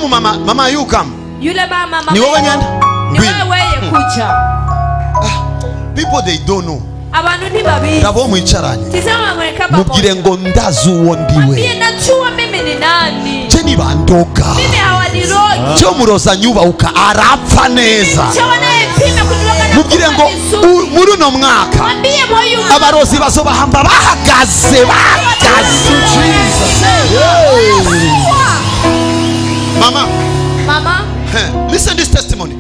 Mama you come. Yule mama Ni wewe nyanda? Ni wewe kuja. People they don't know. Abantu ntibabizi. Nabo mwicaranye. Tizama mweka babo. Mubwire ngo ndazi uwo ndiwe. Mbiye nachuwa mimi ni nani? Je ni bandoga. Mimi hawanirogi. Cyo muroza nyubauka arapfa neza. Mubwire ngo muri uno mwaka abarozi bazobahamba bahagaze. Mama, listen this testimony.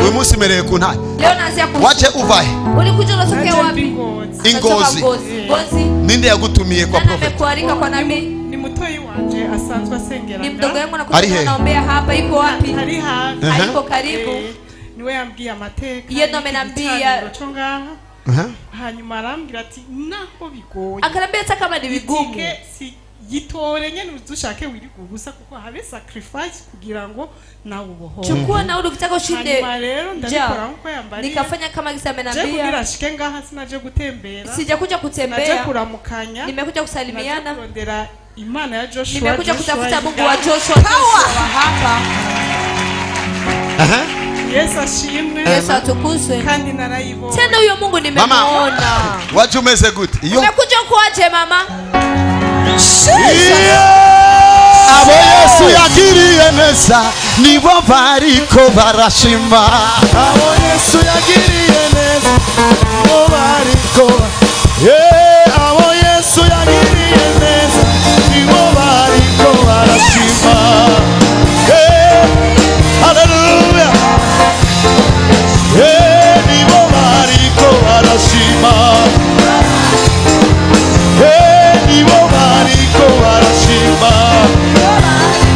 Uyu munsi mereye ku ntahe. Waje uvahe? Ulikuja unatokea wapi? Ingozi. Ninde yagutumiye kwa prophet? Amekualika kwa nabii. Ni mutoi wanje asanzwe asengera. Ni mdogo yangu anakuja naombea hapa, iko wapi? Haiko karibu. Niwe yambwiye amateka. Yeye ndo amenambia. Hanyuma arambwira ati naho bigoye. Akanambia hata kama ni vigumu. Yitore nyene uzushake wiri guhusa kuko habe sacrifice kugira ngo na ubohore. Chukua na uli ukitaka ushinde. Nikafanya kama kisa amenambia. Je kugira shike ngaha sinaje gutembera. Sijakuja kutembea. Naje kuramukanya. Nimekuja kusalimiana. Kurondera Imana ya Joshua. Nimekuja kutafuta Mungu wa Joshua hapa. Yesu ashimwe. Yesu atukuzwe. Kandi narayibona. Tena huyo Mungu nimemuona. Waje umeze gute? Umekuja kuaje mama? Abo Yesu yagiriye neza nibo bariko barashima. Abo Yesu yagiriye neza nibo bariko. Abo Yesu yagiriye neza nibo bariko barashima. Hallelujah. Nibo bariko barashima.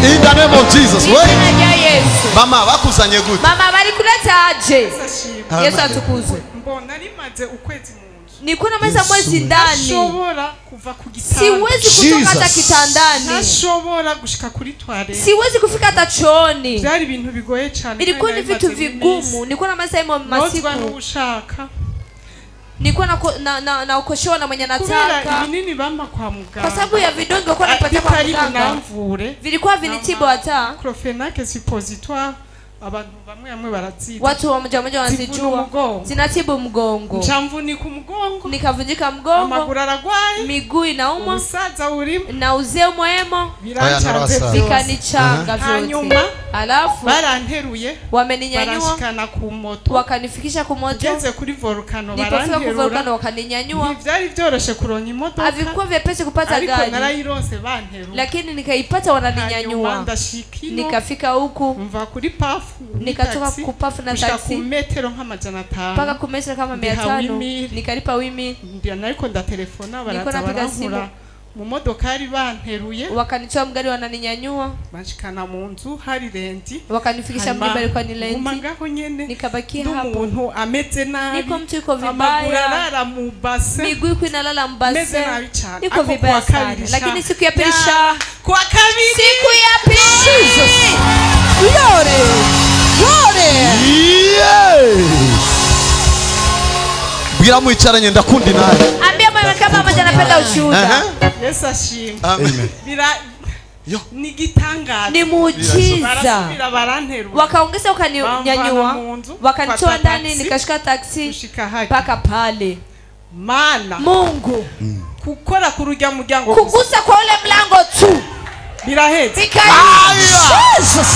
In the name of Jesus. Mama bakuzanye gute? Mama bari kuleta aje. Yesu atukuzwe. Mbona limaze ukwezi munzu. Niko na meza mwezi ndani. Nashobora kuva ku gitanda. Siwezi kutoka hata kitandani. Nashobora gushika kuri toilet. Siwezi kufika hata chooni. Byari ibintu bigoye cyane. Ilikuwa ni vitu vigumu. Niko na meza imo masiku. Ushaka. Nilikuwa na ukoshoa na mwenye nataka. Nini bamba kwa muganga? Kwa sababu ya vidonge kwa nipatia kwa muganga. Vilikuwa vinitibu hata. Clofenac suppositoire. Abantu bamwe barazita. Watu wamoja wanazijua. Zinatibu mgongo. Nchamvunika umugongo. Nikavunjika mgongo. Amaguru aragwaye. Miguu inauma. Usaza urimo. Na uzee mwemo. Vikanichanga vyote. Hanyuma. Alafu baranteruye. Wameninyanyua. Barashikana ku moto. Wakanifikisha ku moto. Ngeze kuri volcano baranterura. Niko ku volcano wakaninyanyua. Byari byoroshe kuronka imodoka. Havikuwa vyepesi kupata gari. Ariko narayirose banterura. Lakini nikaipata wananinyanyua. Nikafika huku. Mva kuri pafu. Nikatoka kupafu na taxi. Metero nk'amajana 5. Paka kumetero kama 500. Nikalipa wimi. Ndio nariko ndatelefona baraza barahura. Mu modokari banteruye. Wakanitoa mgari wananinyanyua. Bashikana mu nzu hari rendi. Wakanifikisha mjumba alikuwa ni rendi. Umangaho nyene. Nikabaki hapo. Umuntu ameze nabi. Niko mtu yuko vibaya. Amaguru arara mu base. Miguu iko inalala mbase. Meze nabi cyane. Niko vibaya sana. Lakini siku ya pili kwa kabiri. Siku ya pili. Jesus. Glory. Bwira mwicaranye ndakundi naye. Ambia mama kama mmoja anapenda ushuhuda. Yesu ashimwe. Amen. Ni gitangaza. Ni muujiza. Wakaongeza wakaninyanyua. Wakanitoa ndani nikashika taxi mpaka pale. Maana Mungu kukora kurujya muryango kugusa kwa ule mlango tu. Biraheze. Jesus.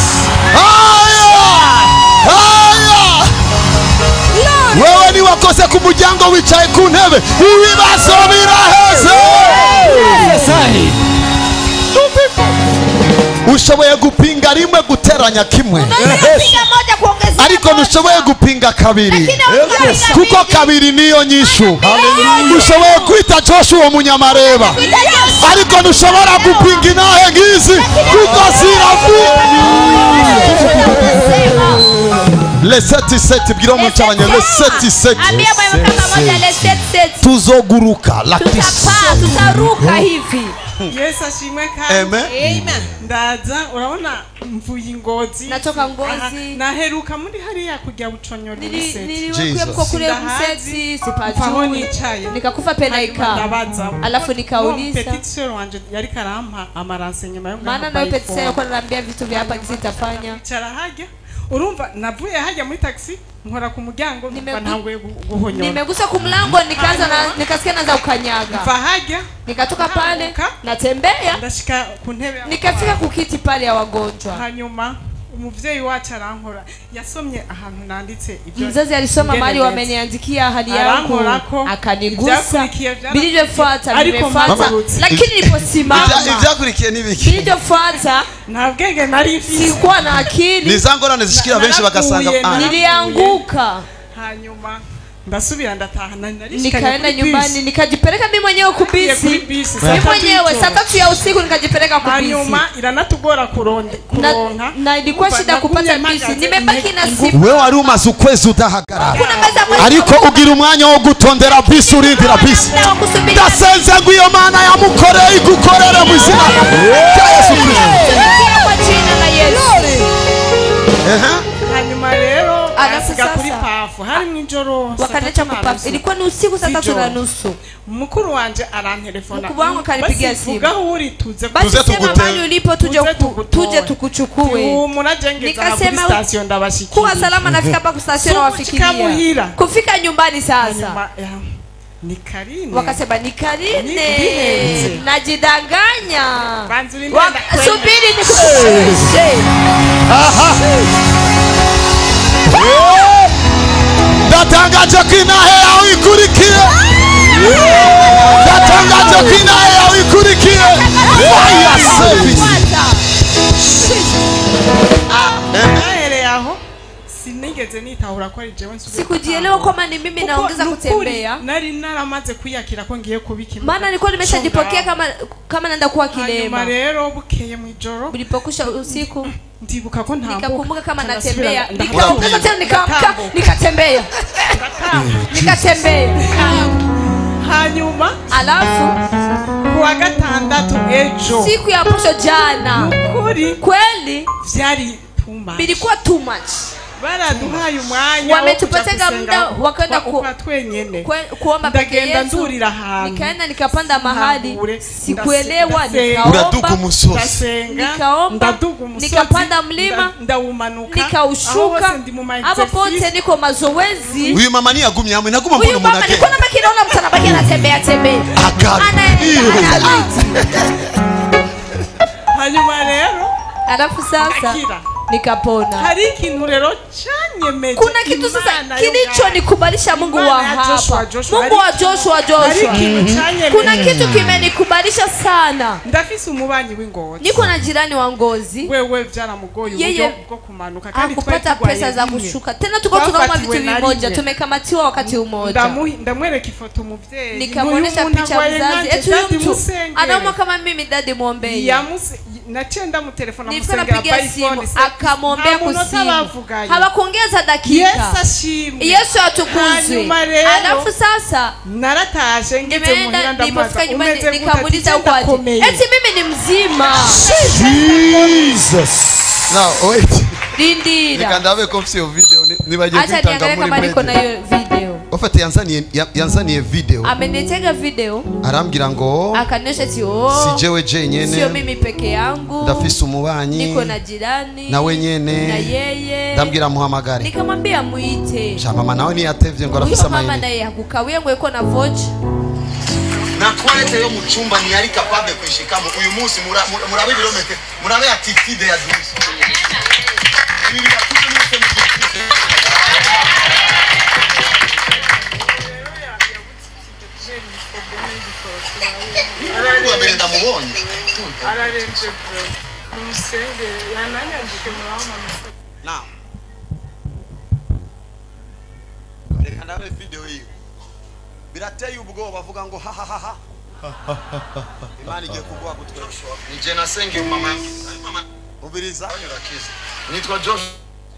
Wewe ni wakose ku muryango wicaye ku ntebe ibibazo biraheze. Ushoboye gupinga rimwe guteranya kimwe. Ariko nushoboye gupinga kabiri. Kuko kabiri niyo nyishu. Ushoboye kwita Joshua munyamareba. Ariko nushobora gupinga inahe ngizi kuko ziravuye. Le 7-7 bwira mu cyabanye le 7-7. Ambia mama kama moja le 7-7. Tuzoguruka la tutaruka hivi. Yes ashimwe kandi. Amen. Ndaza urabona mvuye Ngozi. Natoka Ngozi. Naheruka muri hariya kujya buconyora Museti. Niliwekwa kwa kule Museti sipajui. Nikakufa pena ika. Alafu nikauliza. Petition wanje yari karampa amaranse nyuma yo. Maana na petition yako ananiambia vitu vya hapa kisitafanya. Cara haja. Urumva navuye haja muri taxi nkora ku muryango ntanguye guhonyoka. Nimegusa ku mlango nikaanza nikasikia naanza kukanyaga. Fahaja nikatoka pale natembea ndashika ku ntebe nikafika ku kiti pale ya wagonjwa. Hanyuma umuvyeyi wacu arankora yasomye ahantu nanditse ibyo. Mzazi alisoma mali wameniandikia hali yangu akanigusa. Bilivyofuata nimefuata lakini niliposimama ivyakurikiye nibiki. Bilivyofuata na bwenge nari sikuwa na akili. Nizangorane zishikira benshi bagasanga nilianguka. Hanyuma ndasubira ndataha nikaenda nyumbani nikajipeleka mimi mwenyewe kubisi. Mimi mwenyewe saa 3 ya usiku nikajipeleka kubisi. Hanyuma iranatugora kuronka na ilikuwa shida kupata bisi. Nimebaki na simu. Wewe wari umaze ukwezi udahagarara ariko ugira umwanya wo gutondera bisi urindira bisi. Ndasenze ngo iyo mana yamukoreye igukorere mu izina rya Yesu Kristo. Kwa jina la Yesu. Hanyuma rero arasiga kuri pafu hari mw'ijoro wakanacha kupafu. Ilikuwa ni usiku saa 3:30. Mukuru wanje arantelefona. Mkubwa wangu kanipigia simu. Vuga uri tuze sema mali ulipo tuje tukuchukue. Nikasema station ndabashikia. Kuwa salama nafika hapa ku station wafikiria. Kufika nyumbani sasa. Ni Karine. Wakasema ni Karine. Najidanganya. Subiri nikushushe. Datangaje kinahe yawe ikurikiye. Datangaje kinahe yawe ikurikiye. Fire service. Aho sinigeze nitahura ko ari jewe nsubira. Sikujielewa kama ni mimi naongeza kutembea. Nari naramaze kuyakira ko ngiye kubiki. Maana nilikuwa nimeshajipokea kama naenda kuwa kilema. Rero bukeye mu ijoro. Ulipokusha usiku ndibuka ko ntambuka. Nikakumbuka kama natembea. Nikaongeza tena nikatembea. Nikatembea. Hanyuma alafu kuwa gatandatu ejo. Siku ya posho jana. Kweli vyari too much. Bilikuwa too much. Baraduhaye umwanya wametupoteza muda wakaenda kuomba peke Yesu. Nikaenda nikapanda mahali sikuelewa nikaomba nikapanda mlima nikaushuka hapo pote niko mazoezi. Huyu mama ni agumye hamwe naguma mbona mwana yake. Niko nabaki naona mtu anabaki anatembea. Hanyuma rero alafu sasa nikapona. Hari ikintu rero chanyemeje. Kuna kitu sasa kilicho nikubalisha Mungu wa hapa. Mungu wa Joshua. Kuna kitu kimenikubalisha sana. Ndafise umubanyi w'Ingozi. Niko na jirani wa Ngozi. Wewe vyaramugoye uburyo bwo kumanuka kandi kupata pesa za kushuka. Tena tuko tunaomba vitu vimoja. Tumekamatiwa wakati umoja. Ndamwereka ifoto muvyeyi. Nikamuonesha picha mzazi. Eti mtu anaomba kama mimi dadi muombe. Nachenda mu telefona musengera by phone akamwombea kusimu. Hawakuongeza dakika. Yesu atukuzwe. Alafu sasa narataje ngeze muhira ndamaza umeze nikamuliza uko ati eti mimi ni mzima. Jesus. Now wait. Lindira. Nikandabe kopsio video nibaje kwitanga muri niko na hiyo video. Ofete yanzaniye video. Amenitega video. Arambira ngo akanesha ati sijewe je nyene. Sio mimi peke yangu. Ndafise umubanyi. Niko na jirani. Na wenyene. Na yeye. Ndambira muhamagare. Nikamwambia muite. Ja mama nawe ni yatevye ngo arafise amayini. Mama naye hakukawiye ngo eko na voice. Na twalete yo muchumba ni yari capable kwishikamo uyu munsi murabe birometero murabe attitude ya Yesu. Now, reka ndabe video hiyo. Birateye ubwoba bavuga ngo ha ha ha. Imana igiye kugwa gutwesho. Nije nasenge mama yangu. Ubiriza urakiza. Nitwa Josh.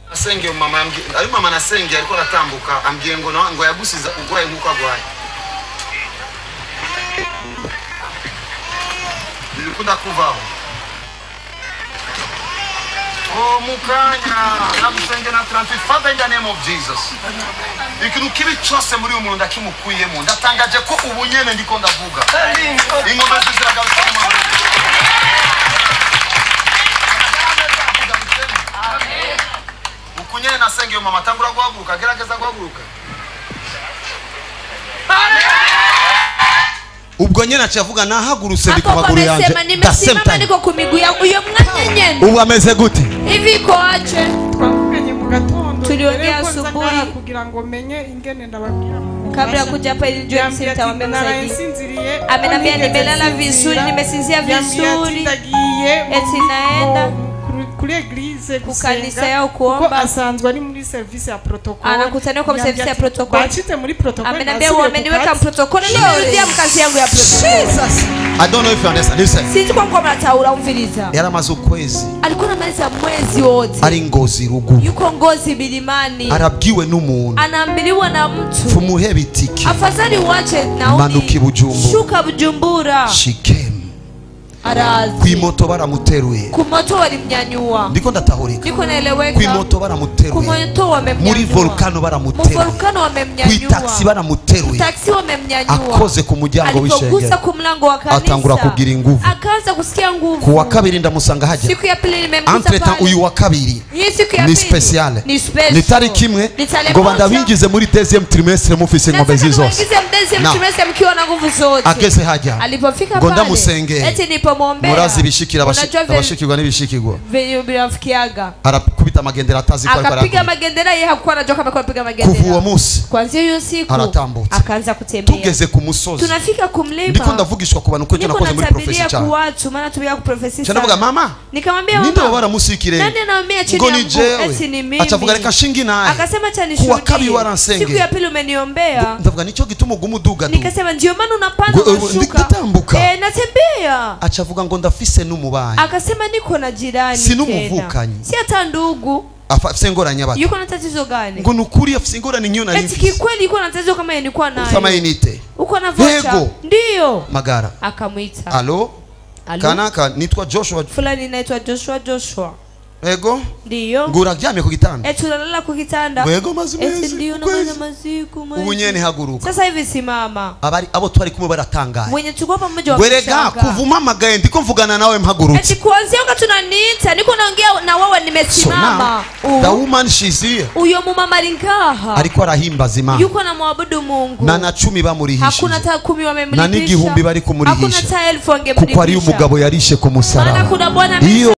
Nasenge mama yangu. Ari mama nasenge ariko aratambuka ambwiye ngo yagusiza ugura inkuka gwaye. bikunda kuvaho. Oh mukanya nagusenge na transfer Father in the name of Jesus. Ikintu kibi cyose muri umuntu ndakimukuyemo ndatangaje ko ubunyene ndiko ndavuga. Ingoma ziziragaruka mu maboko. Amen. Ukunyene nasenge mama tangura guhaguruka gerageza guhaguruka. Ubwo nyene acavuga nahagurutse ndi ku maguru yanje nimesimama niko ku miguu yangu uyo mwanya nyene. Ubu ameze gute? Hivi ko aje? Twavuganye mu gatondo tuliongea asubuhi kugira ngo menye ingene ndababwira. Kabla kuja hapa ili njoo msitawaambia msaidie. Amenambia nimelala vizuri, nimesinzia vizuri. Eti naenda kuri eglise kukanisa yao kuomba. Asanzwe ari muri service ya protocol. Anakutania kwa service ya protocol. Bachite muri protocol. Amenambia wameniweka protocol nimerudia mkazi yangu ya protocol. Jesus. I don't know if you understand. Listen. Sisi kwa mnataura umviliza. Yara mazukwezi. Alikuwa anamaliza mwezi wote. Ari ngozi rugu. Yuko ngozi bilimani. Arabwiwe n'umuntu. Anaambiliwa na mtu. Fumuhe bitiki. Afadhali uache nauli. Manuki Bujumbura. Shuka Bujumbura. Shikemu. Arazi. Kwimoto baramuteruye. Kumoto walimnyanyua. Ndiko ndatahurika. Ndiko naeleweka. Kwimoto baramuteruye. Kumoto wamemnyanyua. Muri volcano baramuteruye. Mu volcano wamemnyanyua. Kwitaxi baramuteruye. Taxi wamemnyanyua. Akoze ku muryango w'ishengero. Alipogusa ku mlango wa kanisa. Atangura kugira inguvu. Akaanza kusikia nguvu. Ku wa kabiri ndamusanga haja. Siku ya pili nimemkuta entre temps uyu wa kabiri. Ni special. Ni tariki imwe ngo bandabingize muri deuxième trimestre mufise ngobezi zose. Ageze haja. Alipofika pale. Ndamusenge. Eti nipomwombea. Murazi bishikira abashikirwa n'ibishikirwa. Birafikiaga. Arapikubita magendera atazi kwa akapiga magendera yeye hakuwa anajua kama kwa kupiga magendera. Kuva uwo munsi. Kwanza hiyo siku akaanza kutembea. Tugeze ku musozi. Tunafika kumlima. Ndiko ndavugishwa ku bantu ko je nakoze muri profesi cyane. Niko watu maana tubiya ku profesi cyane. Navuga mama. Nikamwambia mama. Ninde wabara musikire. Nani anaambia chini ya mguu eti ni mimi. Achavuga reka shingi naye. Akasema cha nishuhudie. Siku ya pili umeniombea. Ndavuga nico gituma gumuduga tu. Nikasema ndio maana unapanda unashuka. Natembea. Achavuga ngo ndafise n'umubanyi. Akasema niko na jirani. Si n'umuvukanyi. Si hata ndugu. Afise ngoranya bato. Yuko na tatizo gani? Ngo nukuri afise ngoranya niyo nari mfise. Eti kikweli yuko na tatizo kama nilikuwa nayo. Kama inite. Uko na vocha? Ndio. Magara. Akamuita. Allo? Kanaka nitwa Joshua. Fulani naitwa Joshua. Ego? Ndio. Ngura ryamye ku gitanda. Eti unalala ku gitanda. Ego mazimezi. Eti ndio na maziku. Ubunyene haguruka. Sasa hivi simama. Abo twari kumwe baratangaye. Mwenye tuko pamoja wa Werega kuvuma magaye ndiko mvugana nawe mpagurutse. Eti kuanzia wakati unaniita niko naongea na wewe nimesimama. The woman she's here. Uyo mama lingaha. Alikuwa rahimbaza Imana. Yuko na muabudu Mungu. Na 10 bamurihisha. Hakuna hata 10 wamemlipisha. Na n'igihumbi bari kumurihisha. Hakuna hata 1000 wangemlipisha. Kuko ari umugabo yarishe ku musaraba. Maana kuna Bwana